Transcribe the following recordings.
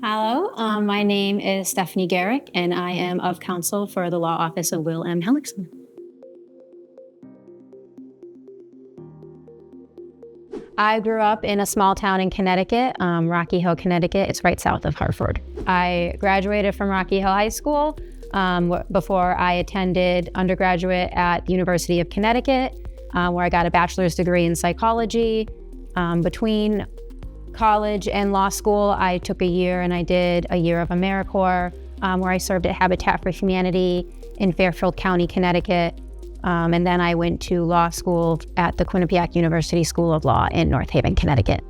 Hello, my name is Stefany Garrick, and I am of counsel for the law office of Will M. Helixon. I grew up in a small town in Connecticut, Rocky Hill, Connecticut. It's right south of Hartford. I graduated from Rocky Hill High School before I attended undergraduate at the University of Connecticut, where I got a bachelor's degree in psychology. Between college and law school, I took a year and I did a year of AmeriCorps, where I served at Habitat for Humanity in Fairfield County, Connecticut. And then I went to law school at the Quinnipiac University School of Law in North Haven, Connecticut.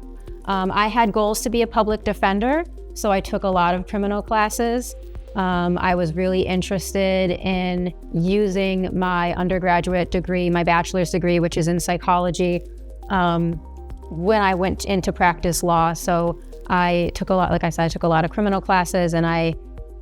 I had goals to be a public defender, so I took a lot of criminal classes. I was really interested in using my undergraduate degree, my bachelor's degree, which is in psychology, when I went into practice law. So I took a lot, like I said, I took a lot of criminal classes, and I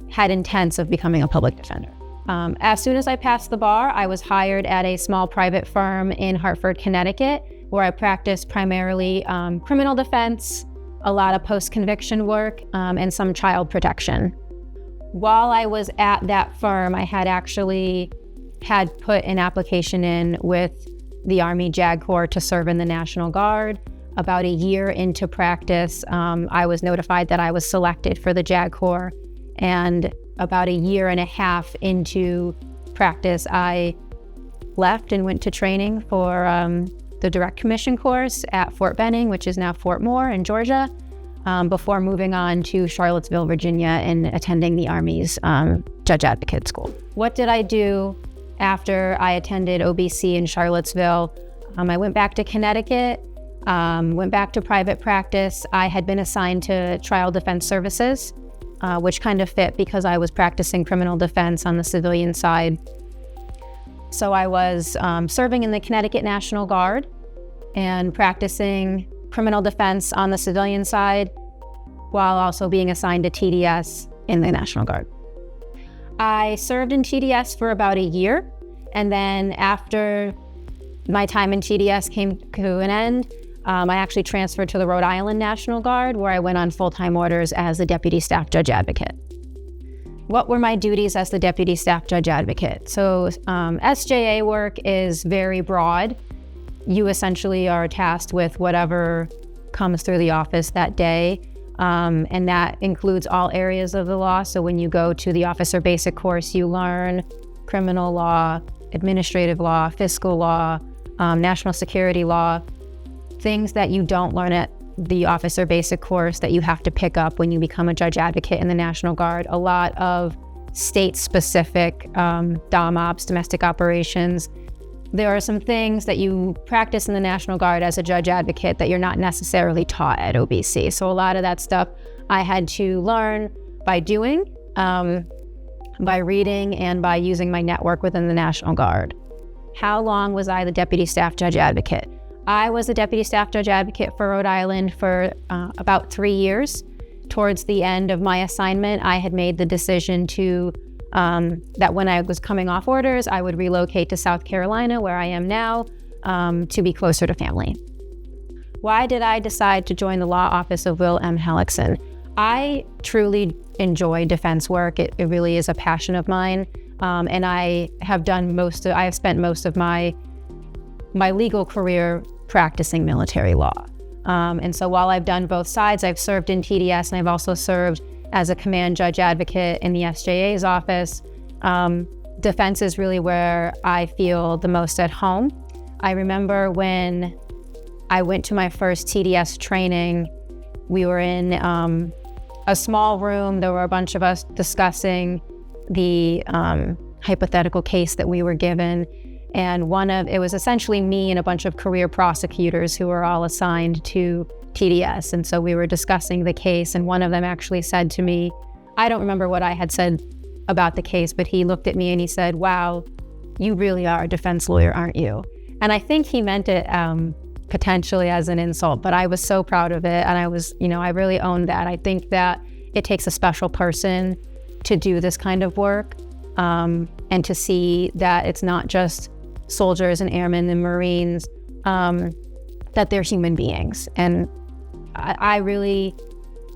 had intents of becoming a public defender. As soon as I passed the bar, I was hired at a small private firm in Hartford, Connecticut, where I practiced primarily criminal defense, a lot of post-conviction work, and some child protection. While I was at that firm, I had put an application in with the Army JAG Corps to serve in the National Guard. About a year into practice, I was notified that I was selected for the JAG Corps, and about a year and a half into practice, I left and went to training for the Direct Commission course at Fort Benning, which is now Fort Moore in Georgia, before moving on to Charlottesville, Virginia, and attending the Army's Judge Advocate School. What did I do after I attended OBC in Charlottesville? I went back to Connecticut, went back to private practice. I had been assigned to Trial Defense Services, which kind of fit because I was practicing criminal defense on the civilian side. So I was serving in the Connecticut National Guard and practicing criminal defense on the civilian side while also being assigned to TDS in the National Guard. I served in TDS for about a year, and then after my time in TDS came to an end, I actually transferred to the Rhode Island National Guard, where I went on full-time orders as the Deputy Staff Judge Advocate. What were my duties as the Deputy Staff Judge Advocate? So SJA work is very broad. You essentially are tasked with whatever comes through the office that day, and that includes all areas of the law. So when you go to the Officer Basic course, you learn criminal law, administrative law, fiscal law, national security law, things that you don't learn at the Officer Basic course that you have to pick up when you become a judge advocate in the National Guard. A lot of state-specific dom ops, domestic operations. There are some things that you practice in the National Guard as a judge advocate that you're not necessarily taught at OBC. So a lot of that stuff I had to learn by doing, by reading, and by using my network within the National Guard. How long was I the Deputy Staff Judge Advocate? I was the Deputy Staff Judge Advocate for Rhode Island for about 3 years. Towards the end of my assignment, I had made the decision that when I was coming off orders, I would relocate to South Carolina, where I am now, to be closer to family. Why did I decide to join the law office of Will M. Helixon? I truly enjoy defense work. It really is a passion of mine, and I have spent most of my legal career practicing military law. And so while I've done both sides, I've served in TDS, and I've also served as a command judge advocate in the SJA's office. Defense is really where I feel the most at home. I remember when I went to my first TDS training, we were in a small room. There were a bunch of us discussing the hypothetical case that we were given. And it was essentially me and a bunch of career prosecutors who were all assigned to TDS. And so we were discussing the case, and one of them actually said to me, I don't remember what I had said about the case, but he looked at me and he said, "Wow, you really are a defense lawyer, aren't you?" And I think he meant it potentially as an insult, but I was so proud of it. And I really owned that. I think that it takes a special person to do this kind of work, and to see that it's not just soldiers and airmen and Marines, that they're human beings. And I really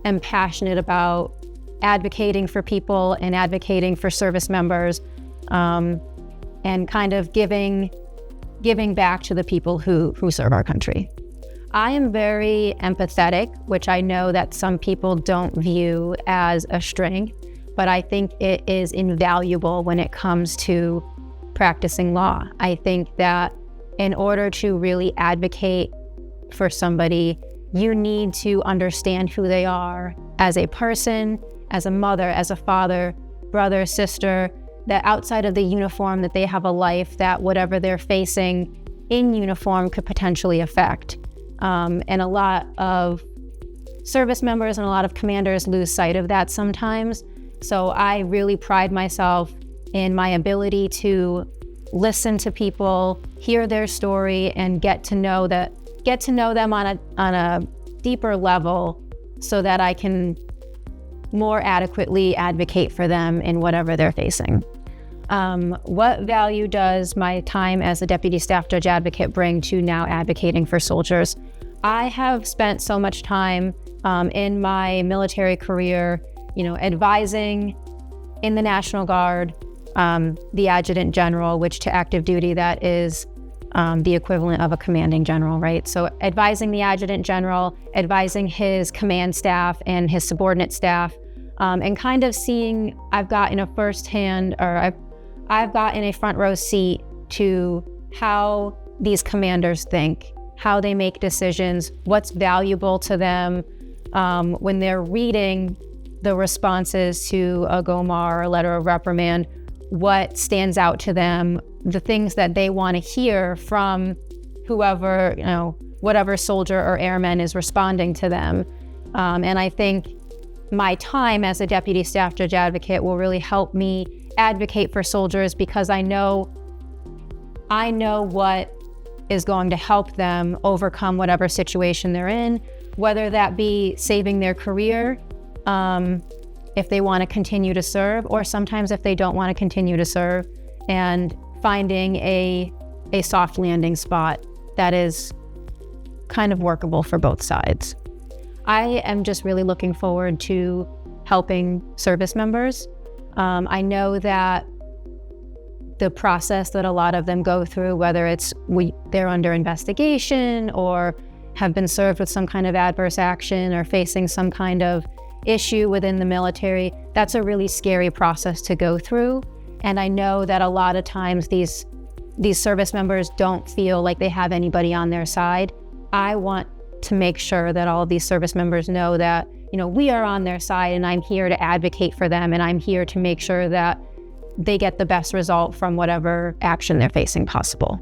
am passionate about advocating for people and advocating for service members, and kind of giving back to the people who serve our country. I am very empathetic, which I know that some people don't view as a strength, but I think it is invaluable when it comes to practicing law. I think that in order to really advocate for somebody, you need to understand who they are as a person, as a mother, as a father, brother, sister, that outside of the uniform that they have a life that whatever they're facing in uniform could potentially affect. And a lot of service members and a lot of commanders lose sight of that sometimes. So I really pride myself in my ability to listen to people, hear their story, and get to know them on a deeper level so that I can more adequately advocate for them in whatever they're facing. What value does my time as a Deputy Staff Judge Advocate bring to now advocating for soldiers? I have spent so much time in my military career, advising in the National Guard, the Adjutant General, which to active duty, that is the equivalent of a commanding general, right? So advising the Adjutant General, advising his command staff and his subordinate staff, and kind of seeing, I've gotten a front row seat to how these commanders think, how they make decisions, what's valuable to them when they're reading the responses to a GOMAR or a letter of reprimand, what stands out to them, the things that they want to hear from whoever, whatever soldier or airman is responding to them. And I think my time as a Deputy Staff Judge Advocate will really help me advocate for soldiers because I know what is going to help them overcome whatever situation they're in, whether that be saving their career, if they want to continue to serve, or sometimes if they don't want to continue to serve, and finding a soft landing spot that is kind of workable for both sides. I am just really looking forward to helping service members. I know that the process that a lot of them go through, whether it's they're under investigation or have been served with some kind of adverse action or facing some kind of issue within the military, that's a really scary process to go through. And I know that a lot of times these service members don't feel like they have anybody on their side. I want to make sure that all of these service members know that, we are on their side, and I'm here to advocate for them, and I'm here to make sure that they get the best result from whatever action they're facing possible.